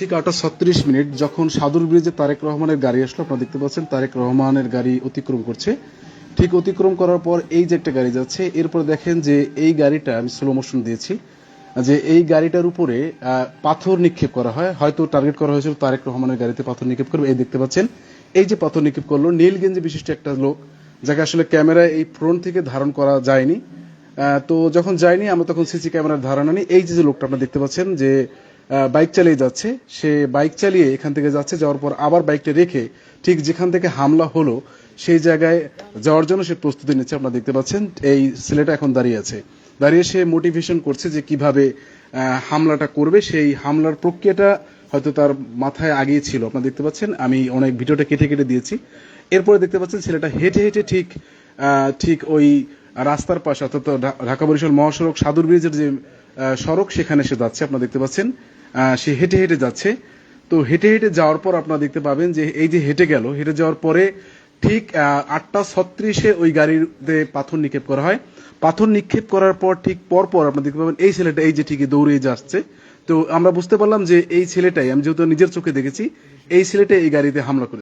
ঠিক 8:36 যখন সাদুর ব্রিজে তারেক রহমানের গাড়ি আসলো, আপনারা দেখতে পাচ্ছেন তারেক রহমানের গাড়ি অতিক্রম করছে। ঠিক অতিক্রম করার পর এই যে একটা গাড়ি যাচ্ছে, এরপর দেখেন যে এই গাড়িটা আমি স্লো মোশন দিয়েছি, যে এই গাড়িটার উপরে পাথর নিক্ষেপ করা হয়, হয়তো টার্গেট করা হয়েছিল তারেক রহমানের গাড়িতে পাথর নিক্ষেপ করবে। এই দেখতে পাচ্ছেন এই যে পাথর নিক্ষেপ করলো, নীল গেঞ্জি বিশিষ্ট একটা লোক, যাকে আসলে ক্যামেরায় এই ফ্রন্ট থেকে ধারণ করা যায়নি। তো যখন যায়নি আমরা তখন সিসি ক্যামেরার ধারণা নিই। এই যে লোকটা আপনারা দেখতে পাচ্ছেন যে বাইক চালিয়ে যাচ্ছে, সে বাইক চালিয়ে এখান থেকে যাচ্ছে, যাওয়ার পর আবার বাইকটা রেখে ঠিক যেখান থেকে হামলা হলো সেই জায়গায় যাওয়ার জন্য সে প্রস্তুতি নিচ্ছে। আপনারা দেখতে পাচ্ছেন এই ছেলেটা এখন দাঁড়িয়ে আছে, দাঁড়িয়ে সে মোটিভেশন করছে যে কিভাবে হামলাটা করবে। সেই হামলার প্রক্রিয়াটা হয়তো তার মাথায় আগেই ছিল। আপনারা দেখতে পাচ্ছেন আমি অনেক ভিডিওটা কেটে কেটে দিয়েছি। এরপরে দেখতে পাচ্ছেন ছেলেটা হেঁটে হেঁটে ঠিক ওই রাস্তার পাশে, অর্থাৎ ঢাকা বরিশাল মহাসড়ক সাদুর ব্রিজের যে সড়ক, সেখানে সে যাচ্ছে। আপনারা দেখতে পাচ্ছেন সে হেঁটে হেঁটে যাচ্ছে। তো হেঁটে হেঁটে যাওয়ার পর আপনারা দেখতে পাবেন যে এই যে হেঁটে গেল, হেঁটে যাওয়ার পরে ঠিক 8:36 ওই গাড়িতে পাথর নিক্ষেপ করা হয়। পাথর নিক্ষেপ করার পর ঠিক পরপর আপনারা দেখতে পাবেন এই ছেলেটা এই যে ঠিকই দৌড়ে যাচ্ছে। তো আমরা বুঝতে পারলাম যে এই ছেলেটাই, আমি যেহেতু নিজের চোখে দেখেছি, এই ছেলেটাই এই গাড়িতে হামলা করে।